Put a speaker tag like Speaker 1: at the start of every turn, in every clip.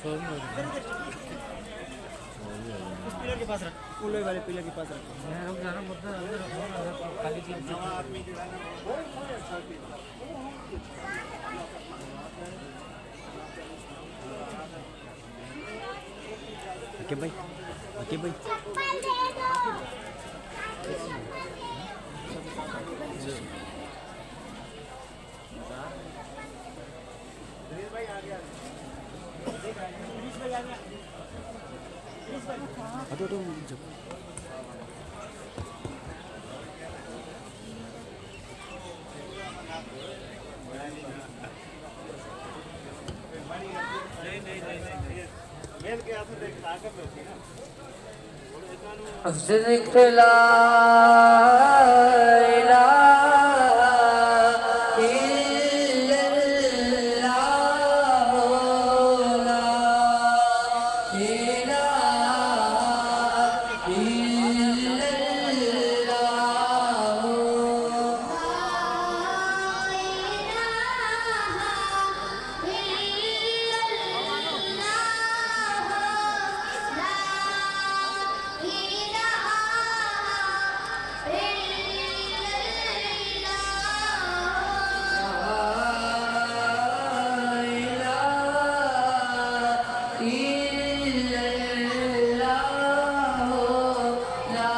Speaker 1: उस पिलर के पास रख, कूलर वाले पिलर के पास रख।
Speaker 2: ओके भाई, ओके भाई। Aduh, aduh, jauh.
Speaker 3: ذكر لا إله إلا الله لا إله إلا الله لا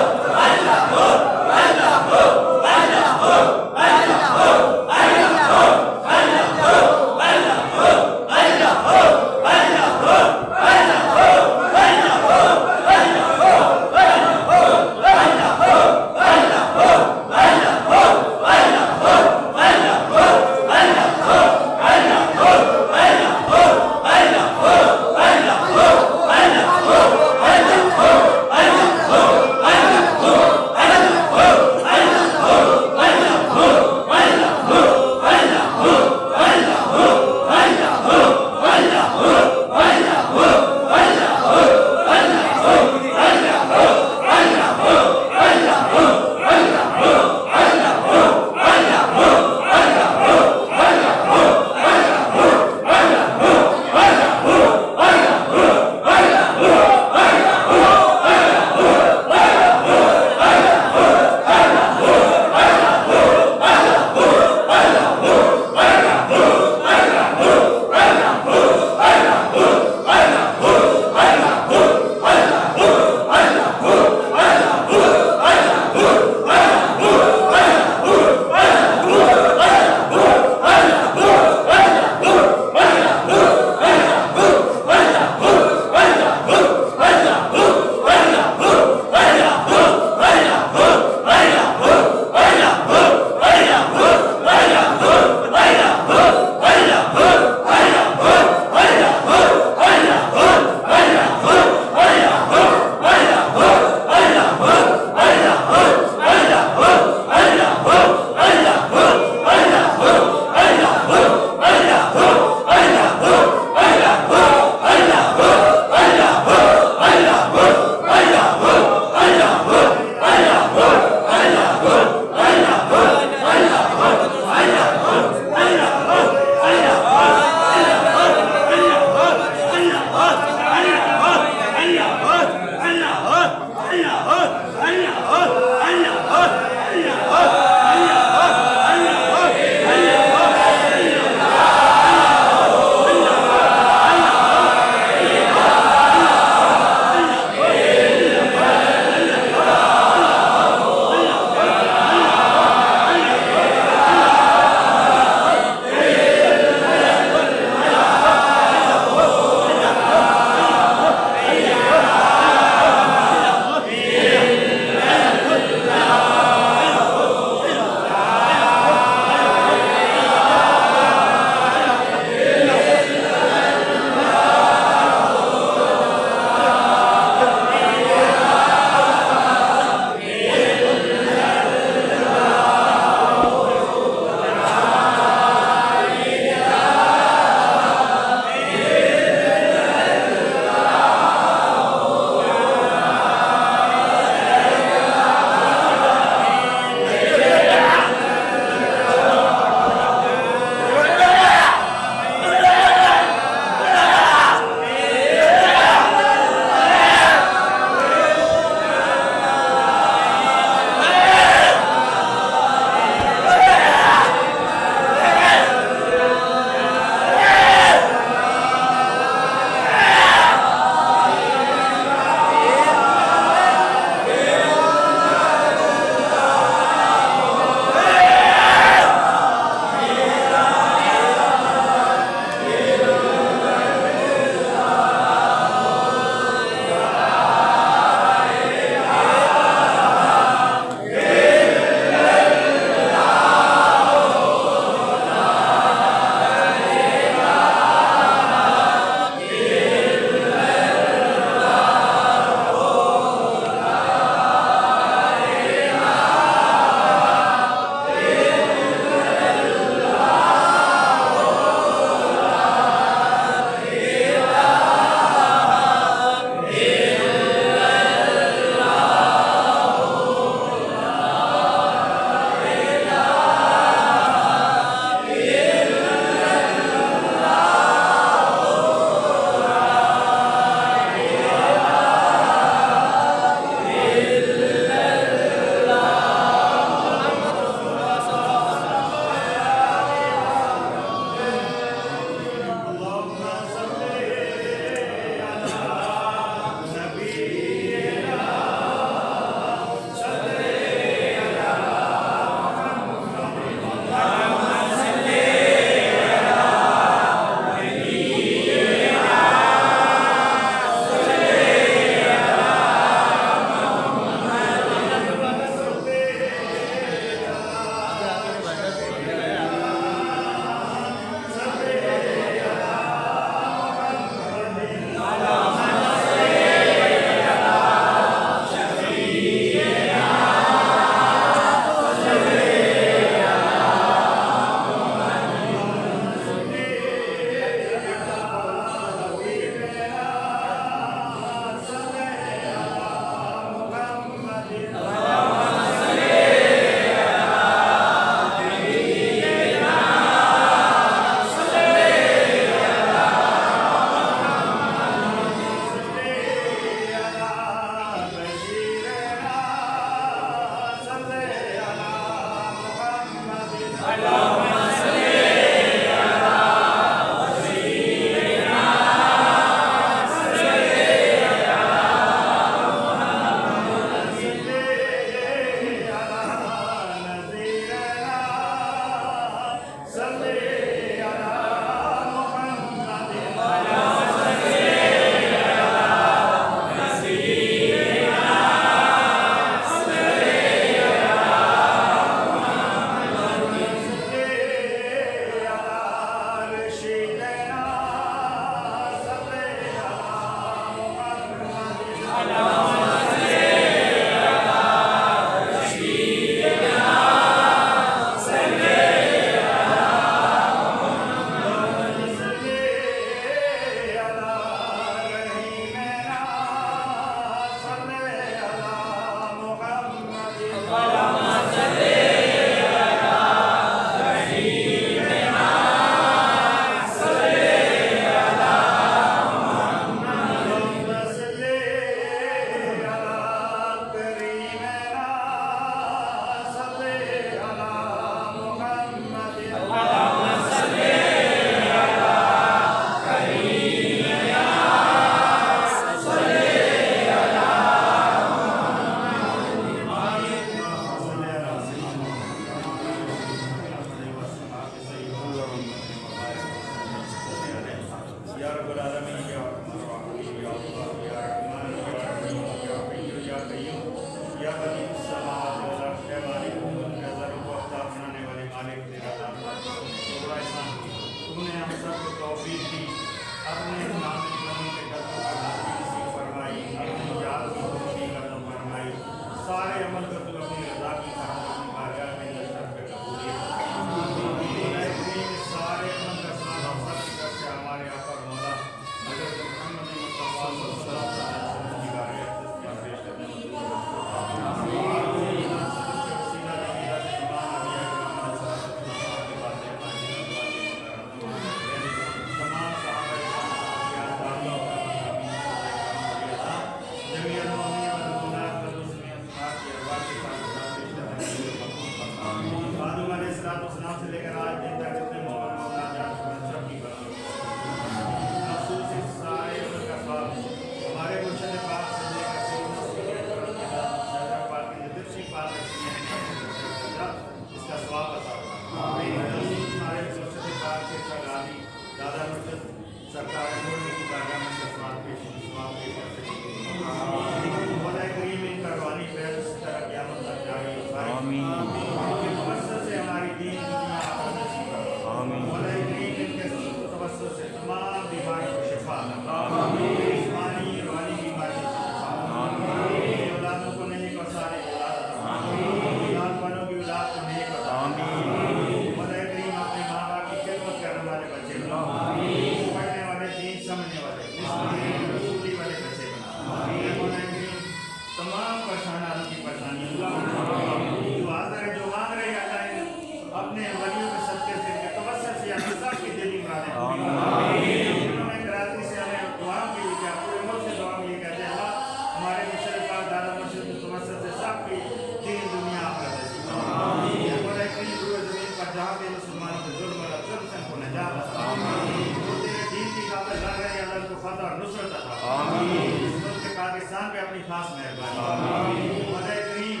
Speaker 4: पाकिस्तान पे अपनी खास मेहरबानी खुदा करीम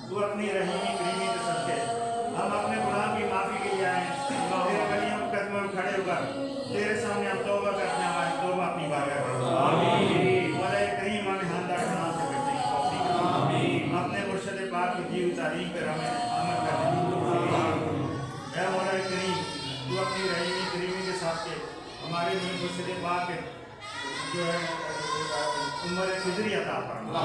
Speaker 4: तू अपनी रहीमी करीमी के सदके हम अपने गुनाह की माफी के लिए आए तेरे वलियों के कदमों में खड़े होकर तेरे सामने हम तौबा करते हैं हमारी तौबा अपनी बारगाह में आमीन खुदा करीम हमें हांदा गुनाह से बचने की तौफीक आमीन अपने मुर्शिद पाक की दी हुई तारीफ पर हमें अमल करने की तौफीक ऐ खुदा करीम तू अपनी रहीमी करीमी के साथ के हमारे मुर्शिद पाक जो है उम्र खिजरी अता फरमा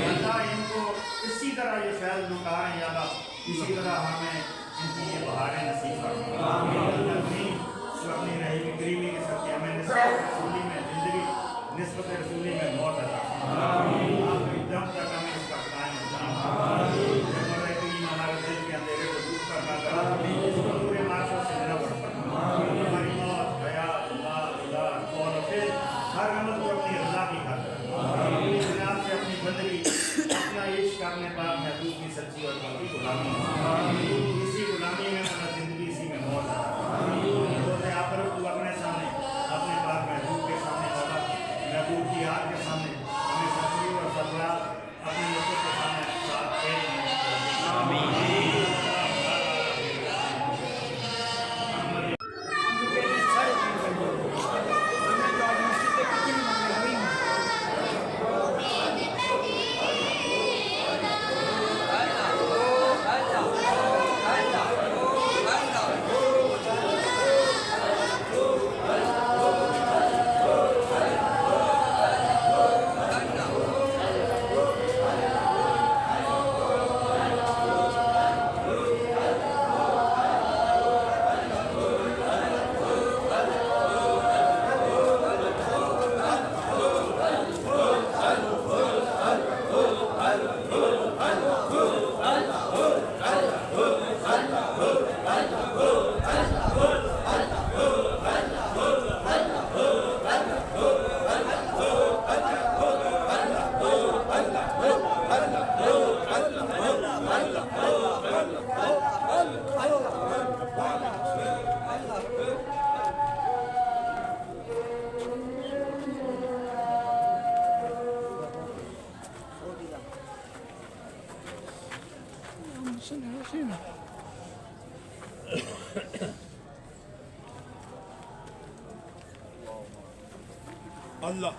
Speaker 4: अल्लाह इनको इसी तरह ये फैज़ लुटा रहे हैं अल्लाह इसी तरह हमें इनकी ये बहारें नसीब फरमा जो अपनी रहीमी करीमी के सत्य हमें निस्बत रसूली में ज़िंदगी निस्बत रसूली में मौत अता फरमा आखिरी दम तक हमें इसका कायम रखना करीम हमारे दिल के अंधेरे को दूर करना पूरे माशरे से नवर फरमा हमारी मौत हयात अल्लाह और फिर हर अमल को अपनी रज़ा की खातिर जनाब से अपनी बंदगी अपना इश्क करने पाक महबूब की सच्ची और पक्की गुलामी इसी गुलामी में अपना ज़िंदगी
Speaker 3: Allah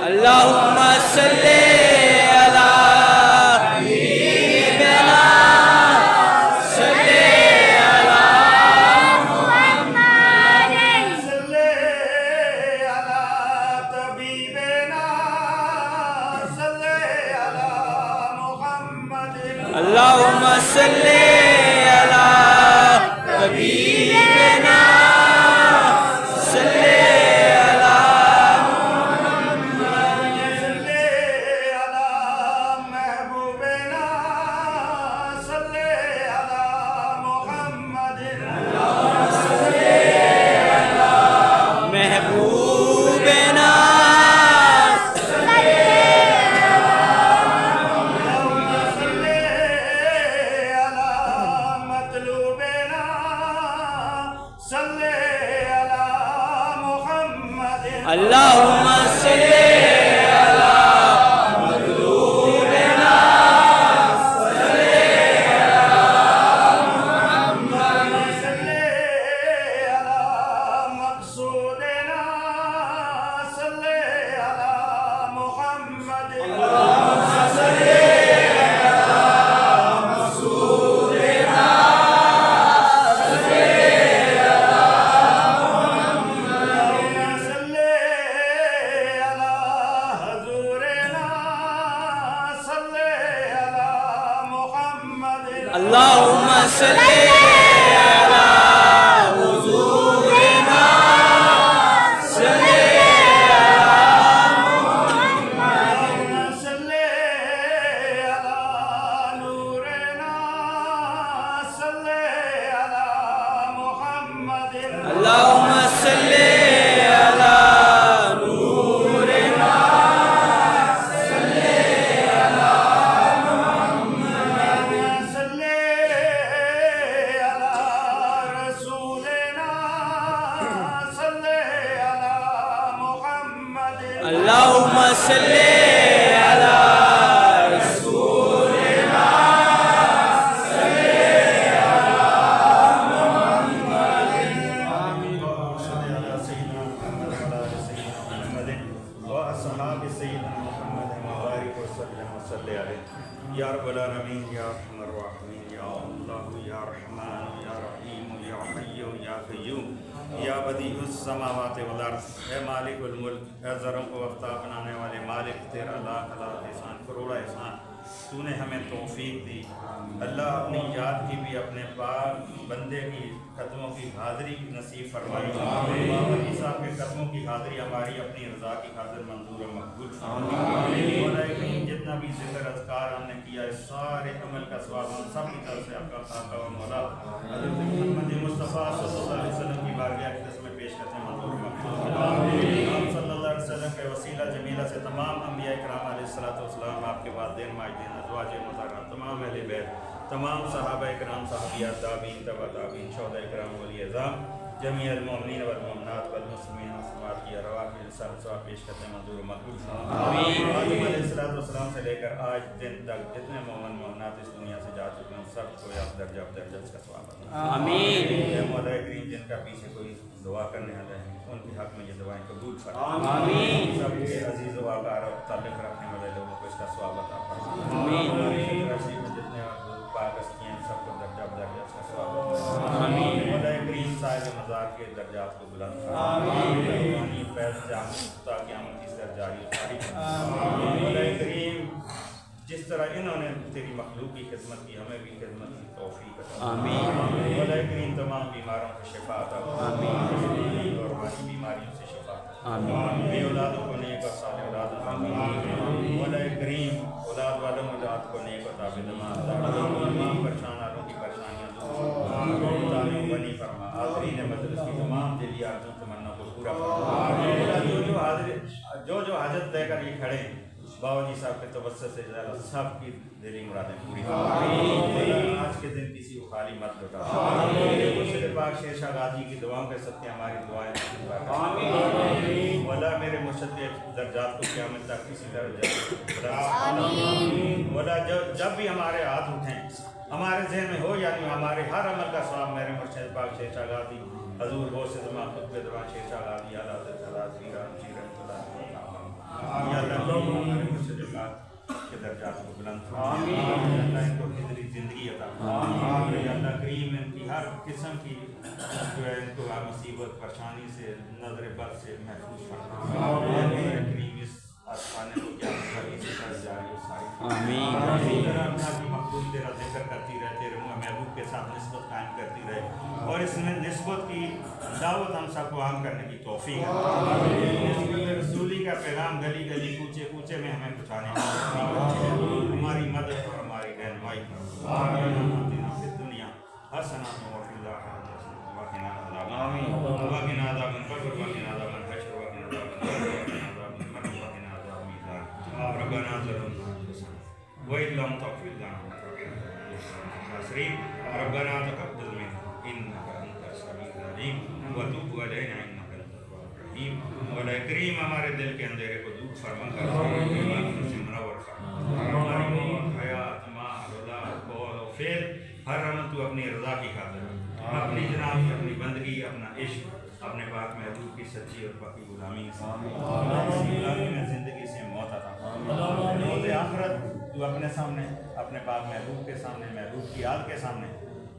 Speaker 2: अल्लाहुम्मा सल्ली अला हबीबना सल्ली अला
Speaker 3: मुहम्मदिन
Speaker 4: सल्ले अला तबीबना सल्ले अला मुहम्मदिन
Speaker 2: अल्लाहुम्मा सल्ली अला हबीबना सल्ली अला
Speaker 4: सल्ले अला महबूबना सल्ले अला मुहम्मदिन
Speaker 2: महबूबना
Speaker 4: सल्ले अला मतलूबना सल्ले अला मुहम्मदिन
Speaker 2: अल्लाहुम्मा सल्ली अला मखलूबना
Speaker 4: सल्ले अला मक़सूदना सल्ले अला मुहम्मदिन सल्ले अला हज़ूरना सल्ले अला मुहम्मदिन
Speaker 2: अल्लाहुम्मा सल्ली अला हुज़ूरिना सल्ली
Speaker 4: सल्ले अला नूरना सल्ले अला मुहम्मदिन
Speaker 2: अल्लाहुम्मा सल्ली अला नूरिना
Speaker 4: सल्ले अला रसूलना सल्ले अला मुहम्मदिन
Speaker 2: अल्लाहुम्मा सल्ली अला रसूलिना
Speaker 4: या रब्बल आलमीन या अरहमर राहिमीन या अल्लाह या रहमान या रहीम या हय्यू या क़य्यूम या बदीउस समावाति वल अर्ज़ ए मालिकुल मुल्क ए ज़रों को वफ़्ता बनाने वाले मालिक तेरा लाख लाख एहसान करोड़ा एहसान तूने हमें तौफीक दी अल्लाह अपनी याद की भी अपने पाक बंदे की कदमों की हाज़िरी नसीब फरमाई बाबा साहब के कदमों की हाज़िरी हमारी अपनी रज़ा की खातिर मंजूर और मकबूल फरमाई जितना भी ज़िक्र अज़कार हमने किया है सारे अमल का सवाब हम सब की तरफ से आपका खाका व मौला हज़रत मोहम्मद मुस्तफ़ा सल्लल्लाहु अलैहि वसल्लम की बारगाह की में पेश करते हैं मंजूर और मकबूल हम सल्लल्लाहु अलैहि वसल्लम के वसीला जमीला से तमाम अंबिया इकराम अलैहिस्सलातु वस्सलाम आपके वालिदैन माजिदीन अज़वाज मुतहहरा तमाम अहले बैत तमाम सहाबा इकराम सहाबियात ताबीन तबा ताबीन शुहदा इकराम वली अज़ाम जमीअल मोमिनीन वल मोमिनात वल मुस्लिमीन वल मुस्लिमात की अरवाह के इंसान सवाब पेश करते हैं मंजूर मकबूल आमीन आदम अलैहिस्सलातु वस्सलाम से लेकर आज दिन तक जितने मोमिन मोमिनात इस दुनिया से जा चुके हैं सबको आप दर्जा का सवाब
Speaker 2: आमीन
Speaker 4: मौला करीम जिनका पीछे कोई दुआ करने वाले हैं उनके हक में ये दुआएं कबूल फरमाएं
Speaker 2: आमीन
Speaker 4: सबके अजीज़ वाकार और ताल्लुक़ रखने वाले लोगों को इसका सवाब अता फरमाएं
Speaker 2: आमीन
Speaker 4: जितने पाकिस्तान सबको दर्जा इसका सवाब
Speaker 2: आमीन
Speaker 4: मौला करीम साहिब मज़ार के दर्जात को बुलंद फरमाएं फैज़ जामता क़यामत की सर जारी तारीख मौला करीम जिस तरह इन्होंने तेरी मखलूक की खिदमत की हमें भी खिदमत की तौफीक अता
Speaker 2: आमीन
Speaker 4: मौला करीम तमाम बीमारों को शिफा अता
Speaker 2: आमीन
Speaker 4: और हमारी बीमारियों से शिफा
Speaker 2: आमीन
Speaker 4: बे औलादों को नेक और साले औलाद मौला करीम औलाद वालों औलाद को नेक और ताबिदमा तमाम परेशान वालों की परेशानियाँ दूर बनी फरमा हाज़रीन मजलिस की तमाम दिली आरज़ू तमन्ना को पूरा फरमा जो हाजत लेकर ये खड़े हैं बाबा जी साहब के तवज्जो से ज़्यादा सबकी दिली मुरादें पूरी आज के दिन किसी को खाली मत लौटा मुर्शिद पाक शेर शाह गाजी की दुआओं के सत्य हमारी दुआएं मौला मेरे मुर्शिद के दर्जात को क़यामत तक किसी तरह मौला जब भी हमारे हाथ उठें हमारे जहन में हो यानी हमारे हर अमल का सवाब मेरे मुर्शिद पाक शेर शाह गाजी हजूर गौसे ज़मां खुतबे ज़मां शेर शाह गाजी दर्जात को बुलंद फरमाए। अल्लाह इनको फिज़री ज़िंदगी अता फरमाए। अल्लाह करीम इनकी हर किस्म की जो है इनको मुसीबत परेशानी से नजर बद से महफूज फरमाए। करीम इस आसमाने को क्या इसी तरह जारी और सारी
Speaker 2: आमीन
Speaker 4: अपना की मखलूक तेरा जिक्र करती रहे, तेरे महबूब के साथ निस्बत कायम करती रहे और इसमें निस्बत की दावत हम सबको आम करने की तौफीक है। रसूली का पैगाम गली गली कूचे कूचे में हमें पहुँचाने की तौफीक है। हमारी मदद और हमारी रहनुमाई करो। दुनिया हसना रब्बना तक़ब्बल मिन्ना इन्नका अंतस समीउल अलीम व तुब अलैना इन्नका अंतत तव्वाबुर रहीम। मौला करीम हमारे दिल के अंधेरे को दूर फरमा कर से मुनव्वर फरमा। हमारी मौत, हयात, माल, औलाद, कौल और फेल हर अमल तू अपनी रज़ा की खातिर अपनी जनाब की अपनी बंदगी अपना इश्क अपने पाक महबूब की सच्ची और पक्की गुलामी में ज़िंदगी से मौत अता मौत आखिरत तू अपने सामने अपने पाक महबूब के सामने महबूब की याद के सामने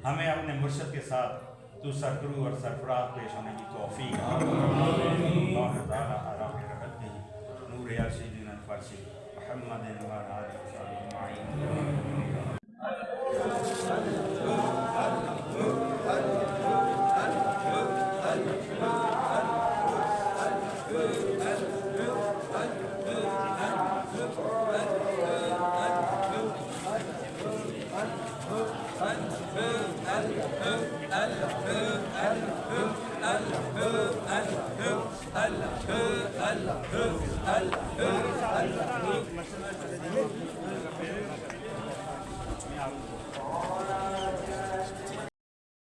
Speaker 4: हमें अपने मुर्शद के साथ तू सरकरू और सरफराज पेश होने की तौफीक नूर अर्शिदीन फर्शी मोहम्मद
Speaker 3: Allah